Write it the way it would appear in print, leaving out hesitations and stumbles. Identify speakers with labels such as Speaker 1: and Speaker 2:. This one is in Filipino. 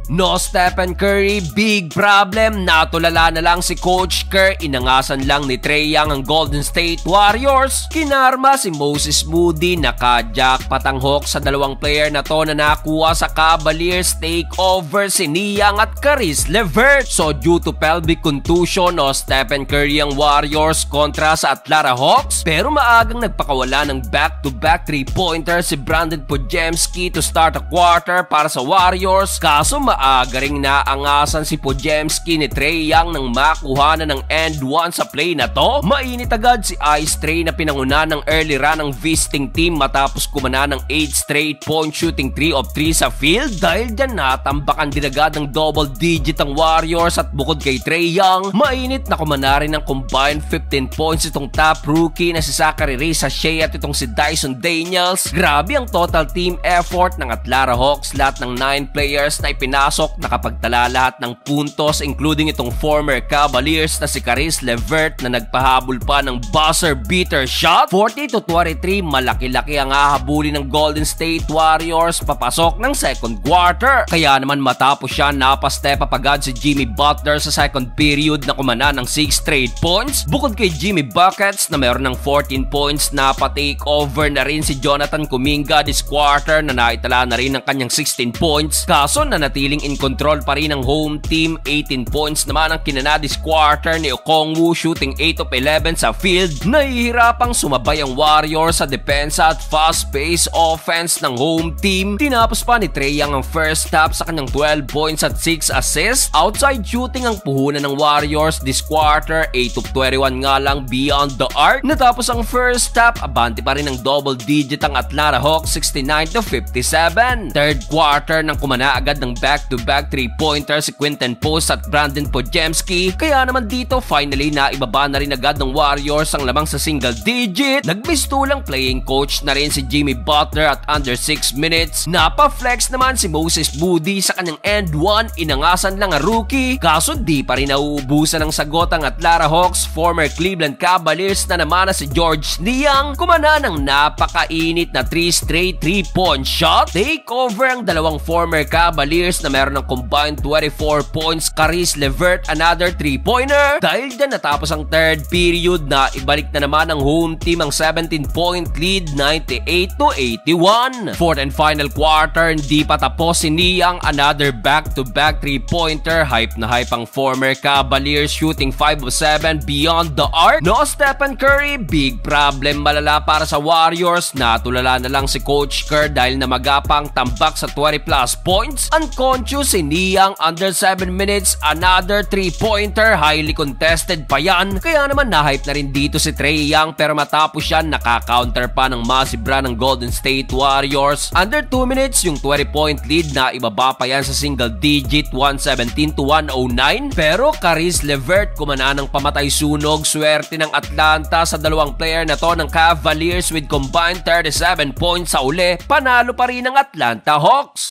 Speaker 1: No Stephen Curry, big problem. Natulala na lang si Coach Kerr. Inangasan lang ni Trae Young ang Golden State Warriors. Kinarma si Moses Moody. Naka-jackpot ang Hawks sa dalawang player na to na nakuha sa Cavaliers takeover si Niang at Caris LeVert. So due to pelvic contusion, no Stephen Curry ang Warriors kontra sa Atlanta Hawks. Pero maagang nagpakawala ng back-to-back 3-pointer si Brandon Podziemski to start a quarter para sa Warriors. Kaso maaga ring naangasan si Podziemski ni Trae Young nang makuha na ng end one sa play na to. Mainit agad si Ice Trae na pinanguna ng early run ng visiting team matapos kumana ng 8 straight point shooting 3 of 3 sa field. Dahil dyan natambakan din agad ng double digit ang Warriors at bukod kay Trae Young, mainit na kumana rin ng combined 15 points itong top rookie na si Zachary Sachet at itong si Dyson Daniels. Grabe ang total team effort ng Atlanta Hawks. Lahat ng 9 players na ipinasok nakapagtala lahat ng puntos, including itong former Cavaliers na si Caris LeVert na nagpahabol pa ng buzzer beater shot. 40-23, malaki-laki ang hahabulin ng Golden State Warriors papasok ng second quarter. Kaya naman matapos siya, napastep up agad si Jimmy Butler sa second period na kumana ng 6 straight points. Bukod kay Jimmy Buckets na meron ng 14 points, napatake over na rin si Jonathan Kuminga this quarter na naitala na rin ng kanyang 16 points. Kaso nanatiling in control pa rin ang home team. 18 points naman ang kinana this quarter ni Okongwu, shooting 8 of 11 sa field. Nahihirapang sumabay ang Warriors sa depensa at fast-paced offense ng home team. Tinapos pa ni Trae Young ang first half sa kanyang 12 points at 6 assists. Outside shooting ang puhunan ng Warriors this quarter, 8 of 21 nga lang beyond the arc. Natapos ang first half, abante pa rin ng double digit ang Atlanta Hawks, 69-57. Third quarter nang kumana agad ng back-to-back 3-pointer si Quinton Post at Brandon Podziemski. Kaya naman dito finally na ibaba na rin agad ng Warriors ang lamang sa single digit. Nagmistulang playing coach na rin si Jimmy Butler at under 6 minutes. Napa-flex naman si Moses Moody sa kanyang end one. Inangasan lang ang rookie. Kaso di pa rin nauubusan ng sagot ang Atlanta Hawks. Former Cleveland Cavaliers na naman na si Georges Niang kumana ng napakainit na 3 straight 3-point shot. Take over ang dalawang former Cavaliers na meron ng combined 24 points. Caris LeVert another 3-pointer. Dahil dyan natapos ang third period na ibalik na naman ng home team ang 17-point lead, 98-81. Fourth and final quarter, hindi pa tapos si Niang, another back-to-back 3-pointer. Hype na hype ang former Cavaliers, shooting 5 of 7 beyond the arc. No Stephen Curry, big problem malala para sa Warriors. Natulala na lang si Coach Kerr dahil namagapang tambak sa 20+ points. Unconscious si Niang under 7 minutes, another 3-pointer, highly contested pa yan. Kaya naman na-hype na rin dito si Trae Young, pero matapos yan naka-counter pa ng massive run ng Golden State Warriors. Under 2 minutes yung 20-point lead na ibaba pa yan sa single digit, 117-109. Pero Caris LeVert kumana ng pamatay sunog. Swerte ng Atlanta sa dalawang player na to ng Cavaliers with combined 37 points sa uli. Panalo pa rin ang Atlanta Hawks.